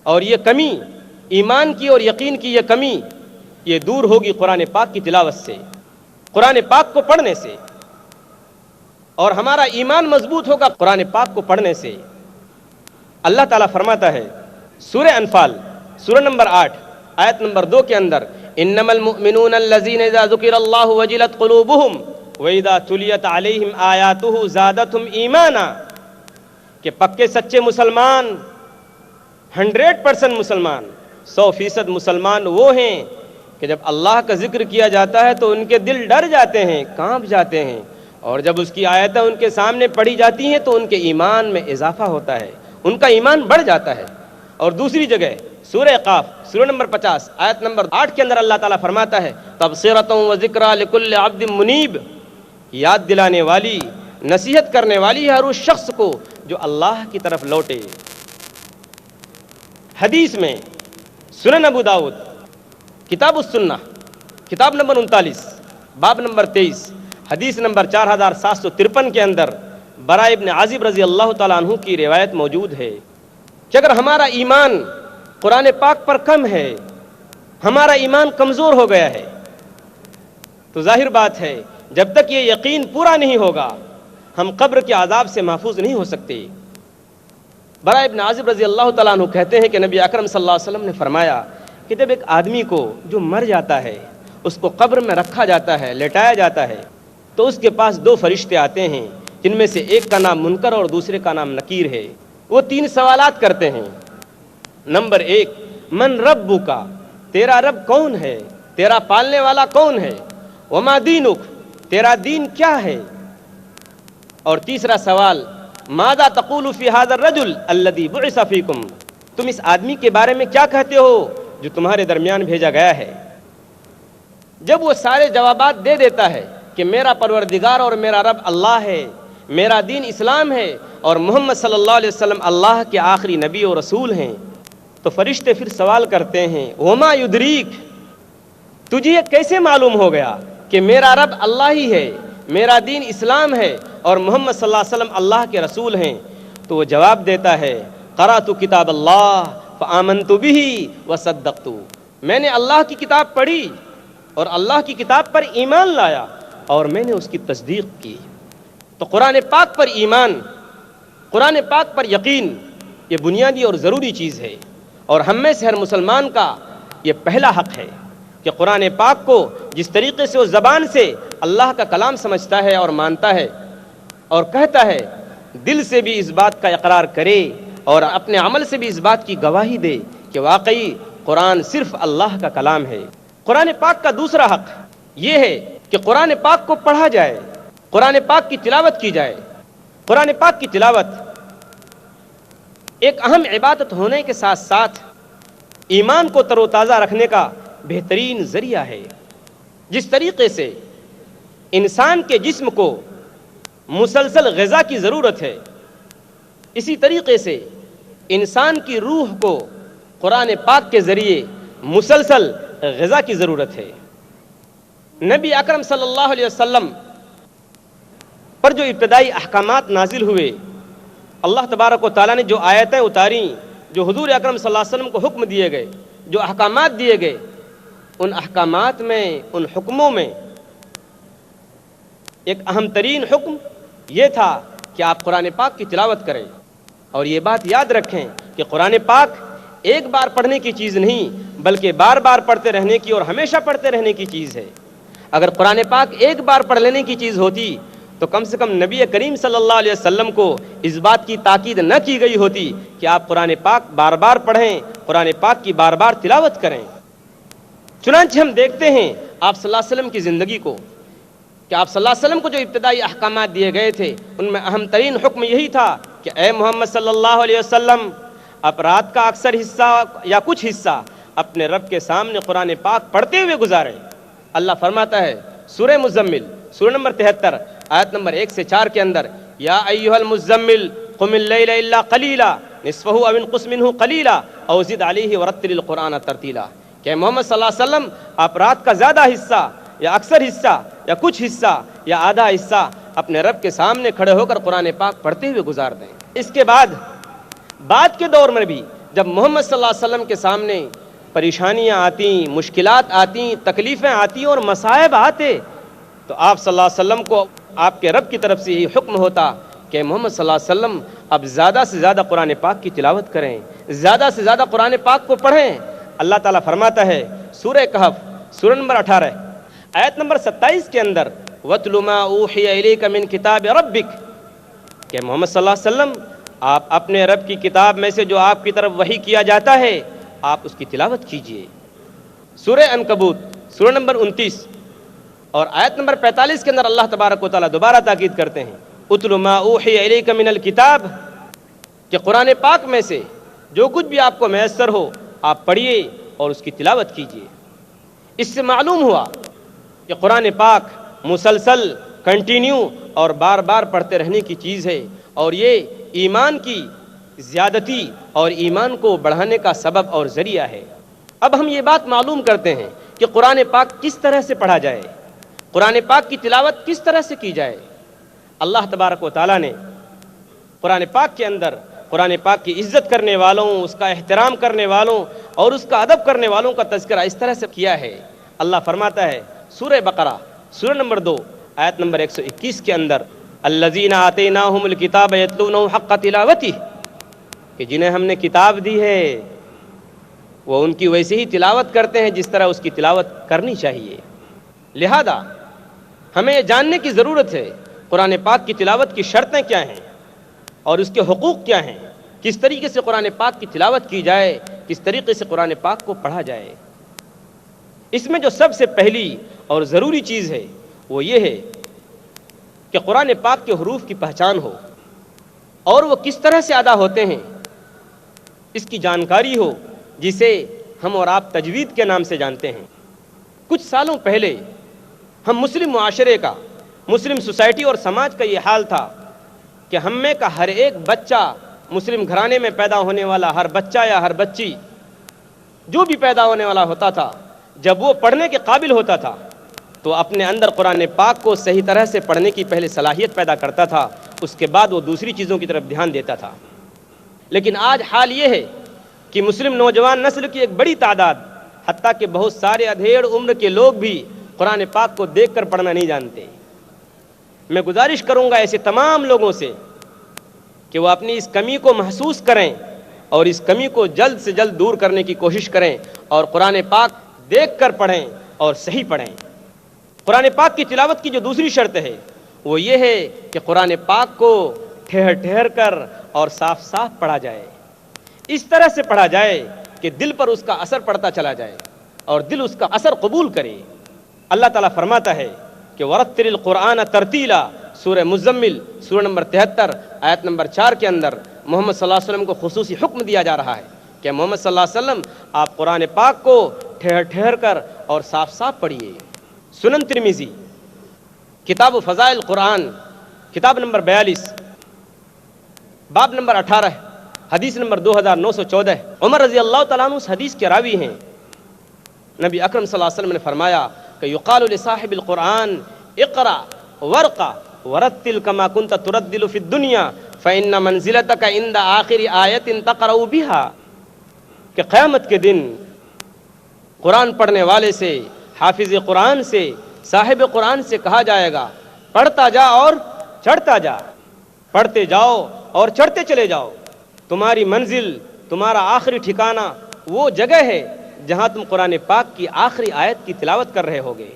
اور یہ کمی ایمان کی اور یقین کی، یہ کمی یہ دور ہوگی قرآن پاک کی تلاوت سے، قرآن پاک کو پڑھنے سے، اور ہمارا ایمان مضبوط ہوگا قرآن پاک کو پڑھنے سے۔ اللہ تعالیٰ فرماتا ہے سورہ انفال سورہ نمبر 8 آیت نمبر 2 کے اندر، انما المؤمنون الذین اذا ذکر اللہ وجلت قلوبہم واذا تلیت علیہم آیاتہ زادتہم ایمانا، کہ پکے سچے مسلمان، 100% مسلمان، 100% مسلمان وہ ہیں کہ جب اللہ کا ذکر کیا جاتا ہے تو ان کے دل ڈر جاتے ہیں، کانپ جاتے ہیں، اور جب اس کی آیتیں ان کے سامنے پڑھی جاتی ہیں تو ان کے ایمان میں اضافہ ہوتا ہے، ان کا ایمان بڑھ جاتا ہے۔ اور دوسری جگہ سورہ قاف سورہ نمبر 50 آیت نمبر 8 کے اندر اللہ تعالیٰ فرماتا ہے تبصرۃ و ذکریٰ لکل عبد منیب، یاد دلانے والی، نصیحت کرنے والی ہے ہر اس شخص کو جو اللہ کی طرف لوٹے۔ حدیث میں سنن ابو داؤد کتاب السنہ کتاب نمبر 39 باب نمبر 23 حدیث نمبر 4753 کے اندر براء ابن عازب رضی اللہ تعالیٰ عنہ کی روایت موجود ہے کہ اگر ہمارا ایمان قرآن پاک پر کم ہے، ہمارا ایمان کمزور ہو گیا ہے، تو ظاہر بات ہے جب تک یہ یقین پورا نہیں ہوگا ہم قبر کے عذاب سے محفوظ نہیں ہو سکتے۔ براء ابن عازب رضی اللہ تعالیٰ عنہ کہتے ہیں کہ نبی اکرم صلی اللہ علیہ وسلم نے فرمایا کہ جب ایک آدمی کو جو مر جاتا ہے اس کو قبر میں رکھا جاتا ہے، لٹایا جاتا ہے، تو اس کے پاس 2 فرشتے آتے ہیں جن میں سے ایک کا نام منکر اور دوسرے کا نام نکیر ہے۔ وہ 3 سوالات کرتے ہیں۔ نمبر 1، من ربک، تیرا رب کون ہے، تیرا پالنے والا کون ہے، وما دینک، تیرا دین کیا ہے، اور تیسرا سوال ماذا تقول فی ھذا الرجل الذی بعث فیکم، تم اس آدمی کے بارے میں کیا کہتے ہو جو تمہارے درمیان بھیجا گیا ہے۔ جب وہ سارے جوابات دے دیتا ہے کہ میرا پروردگار اور میرا رب اللہ ہے، میرا دین اسلام ہے، اور محمد صلی اللہ علیہ وسلم اللہ کے آخری نبی و رسول ہیں، تو فرشتے پھر سوال کرتے ہیں وما یدریک، تجھے یہ کیسے معلوم ہو گیا کہ میرا رب اللہ ہی ہے، میرا دین اسلام ہے، اور محمد صلی اللہ علیہ وسلم اللہ کے رسول ہیں؟ تو وہ جواب دیتا ہے قرأت کتاب اللہ فآمنت بہ وصدقت، میں نے اللہ کی کتاب پڑھی اور اللہ کی کتاب پر ایمان لایا اور میں نے اس کی تصدیق کی۔ تو قرآن پاک پر ایمان، قرآن پاک پر یقین، یہ بنیادی اور ضروری چیز ہے، اور ہم میں سے ہر مسلمان کا یہ پہلا حق ہے کہ قرآن پاک کو جس طریقے سے اس زبان سے اللہ کا کلام سمجھتا ہے اور مانتا ہے اور کہتا ہے، دل سے بھی اس بات کا اقرار کرے اور اپنے عمل سے بھی اس بات کی گواہی دے کہ واقعی قرآن صرف اللہ کا کلام ہے۔ قرآن پاک کا دوسرا حق یہ ہے کہ قرآن پاک کو پڑھا جائے، قرآن پاک کی تلاوت کی جائے۔ قرآن پاک کی تلاوت ایک اہم عبادت ہونے کے ساتھ ساتھ ایمان کو تر و تازہ رکھنے کا بہترین ذریعہ ہے۔ جس طریقے سے انسان کے جسم کو مسلسل غذا کی ضرورت ہے، اسی طریقے سے انسان کی روح کو قرآن پاک کے ذریعے مسلسل غذا کی ضرورت ہے۔ نبی اکرم صلی اللہ علیہ وسلم پر جو ابتدائی احکامات نازل ہوئے، اللہ تبارک و تعالیٰ نے جو آیتیں اتاریں، جو حضور اکرم صلی اللہ علیہ وسلم کو حکم دیے گئے، جو احکامات دیے گئے، ان احکامات میں، ان حکموں میں ایک اہم ترین حکم یہ تھا کہ آپ قرآن پاک کی تلاوت کریں، اور یہ بات یاد رکھیں کہ قرآن پاک ایک بار پڑھنے کی چیز نہیں بلکہ بار بار پڑھتے رہنے کی اور ہمیشہ پڑھتے رہنے کی چیز ہے۔ اگر قرآن پاک ایک بار پڑھ لینے کی چیز ہوتی تو کم سے کم نبی کریم صلی اللہ علیہ وسلم کو اس بات کی تاکید نہ کی گئی ہوتی کہ آپ قرآن پاک بار بار پڑھیں، قرآن پاک کی بار بار تلاوت کریں۔ چنانچہ ہم دیکھتے ہیں آپ صلی اللہ علیہ وسلم کی زندگی کو کہ آپ صلی اللہ علیہ وسلم کو جو ابتدائی احکامات دیے گئے تھے ان میں اہم ترین حکم یہی تھا کہ اے محمد صلی اللہ علیہ وسلم، آپ رات کا اکثر حصہ یا کچھ حصہ اپنے رب کے سامنے قرآن پاک پڑھتے ہوئے گزاریں۔ اللہ فرماتا ہے سورہ مزمل سورہ نمبر 73 آیت نمبر 1 سے 4 کے اندر، یا ایھا المزمل قم اللیل الا قلیلا نصفہ او انقص منہ قلیلا او زد علیہ ورتل القرآن ترتیلا، کہ محمد صلی اللہ علیہ وسلم آپ رات کا زیادہ حصہ یا اکثر حصہ یا کچھ حصہ یا آدھا حصہ اپنے رب کے سامنے کھڑے ہو کر قرآن پاک پڑھتے ہوئے گزار دیں۔ اس کے بعد کے دور میں بھی جب محمد صلی اللہ علیہ وسلم کے سامنے پریشانیاں آتی، مشکلات آتی، تکلیفیں آتی اور مصائب آتے تو آپ صلی اللہ علیہ وسلم کو آپ کے رب کی طرف سے یہ حکم ہوتا کہ محمد صلی اللہ علیہ وسلم اب زیادہ سے زیادہ قرآن پاک کی تلاوت کریں، زیادہ سے زیادہ قرآن پاک کو پڑھیں۔ اللہ تعالیٰ فرماتا ہے سورہ کہف سورہ نمبر 18 آیت نمبر 27 کے اندر وَاتْلُ مَا أُوحِيَ إِلَيْكَ مِنْ كِتَابِ رَبِّكَ کہ محمد صلی اللہ علیہ وسلم آپ اپنے رب کی کتاب میں سے جو آپ کی طرف وحی کیا جاتا ہے آپ اس کی تلاوت کیجئے۔ سورہ عنکبوت سورہ نمبر 29 اور آیت نمبر 45 کے اندر اللہ تبارک و تعالیٰ دوبارہ تاکید کرتے ہیں اتل ما اوحی الیک من الکتاب کہ قرآن پاک میں سے جو کچھ بھی آپ کو میسر ہو آپ پڑھیے اور اس کی تلاوت کیجیے۔ اس سے معلوم ہوا کہ قرآن پاک مسلسل کنٹینیو اور بار بار پڑھتے رہنے کی چیز ہے اور یہ ایمان کی زیادتی اور ایمان کو بڑھانے کا سبب اور ذریعہ ہے۔ اب ہم یہ بات معلوم کرتے ہیں کہ قرآن پاک کس طرح سے پڑھا جائے، قرآن پاک کی تلاوت کس طرح سے کی جائے۔ اللہ تبارک و تعالیٰ نے قرآن پاک کے اندر قرآن پاک کی عزت کرنے والوں، اس کا احترام کرنے والوں اور اس کا ادب کرنے والوں کا تذکرہ اس طرح سے کیا ہے۔ اللہ فرماتا ہے سورہ بقرہ سورہ نمبر 2 آیت نمبر 121 کے اندر الذین آتیناہم الکتاب یتلونہ حق تلاوتہ کہ جنہیں ہم نے کتاب دی ہے وہ ان کی ویسے ہی تلاوت کرتے ہیں جس طرح اس کی تلاوت کرنی چاہیے۔ لہذا ہمیں یہ جاننے کی ضرورت ہے قرآن پاک کی تلاوت کی شرطیں کیا ہیں اور اس کے حقوق کیا ہیں، کس طریقے سے قرآن پاک کی تلاوت کی جائے، کس طریقے سے قرآن پاک کو پڑھا جائے۔ اس میں جو سب سے پہلی اور ضروری چیز ہے وہ یہ ہے کہ قرآن پاک کے حروف کی پہچان ہو اور وہ کس طرح سے ادا ہوتے ہیں اس کی جانکاری ہو، جسے ہم اور آپ تجوید کے نام سے جانتے ہیں۔ کچھ سالوں پہلے ہم مسلم معاشرے کا، مسلم سوسائٹی اور سماج کا یہ حال تھا کہ ہم میں کا ہر ایک بچہ، مسلم گھرانے میں پیدا ہونے والا ہر بچہ یا ہر بچی جو بھی پیدا ہونے والا ہوتا تھا، جب وہ پڑھنے کے قابل ہوتا تھا تو اپنے اندر قرآن پاک کو صحیح طرح سے پڑھنے کی پہلے صلاحیت پیدا کرتا تھا، اس کے بعد وہ دوسری چیزوں کی طرف دھیان دیتا تھا۔ لیکن آج حال یہ ہے کہ مسلم نوجوان نسل کی ایک بڑی تعداد، حتیٰ کہ بہت سارے ادھیڑ عمر کے لوگ بھی قرآن پاک کو دیکھ کر پڑھنا نہیں جانتے۔ میں گزارش کروں گا ایسے تمام لوگوں سے کہ وہ اپنی اس کمی کو محسوس کریں اور اس کمی کو جلد سے جلد دور کرنے کی کوشش کریں اور قرآن پاک دیکھ کر پڑھیں اور صحیح پڑھیں۔ قرآن پاک کی تلاوت کی جو دوسری شرط ہے وہ یہ ہے کہ قرآن پاک کو ٹھہر ٹھہر کر اور صاف صاف پڑھا جائے، اس طرح سے پڑھا جائے کہ دل پر اس کا اثر پڑتا چلا جائے اور دل اس کا اثر قبول کرے۔ اللہ تعالیٰ فرماتا ہے کہ ورتل القرآن ترتیلا سورہ مزمل سورہ نمبر 73 آیت نمبر 4 کے اندر محمد صلی اللہ علیہ وسلم کو خصوصی حکم دیا جا رہا ہے کہ محمد صلی اللہ علیہ وسلم آپ قرآن پاک کو ٹھہر ٹھہر کر اور صاف صاف پڑھیے۔ سنن ترمذی کتاب فضائل قرآن کتاب نمبر 42 باب نمبر 18 حدیث نمبر 2914 عمر رضی اللہ تعالیٰ عنہ اس حدیث کے راوی ہیں۔ نبی اکرم صلی اللہ علیہ وسلم نے فرمایا کہ یقال لصاحب القرآن اقرأ ورقا ورتل كما كنت تردل في الدنيا فإن منزلتك عند آخر آیت تقرأ بها کہ قیامت کے دن قرآن پڑھنے والے سے، حافظ قرآن سے، صاحب قرآن سے کہا جائے گا پڑھتا جا اور چڑھتا جا، پڑھتے جاؤ اور چڑھتے چلے جاؤ، تمہاری منزل، تمہارا آخری ٹھکانہ وہ جگہ ہے جہاں تم قرآن پاک کی آخری آیت کی تلاوت کر رہے ہوگے۔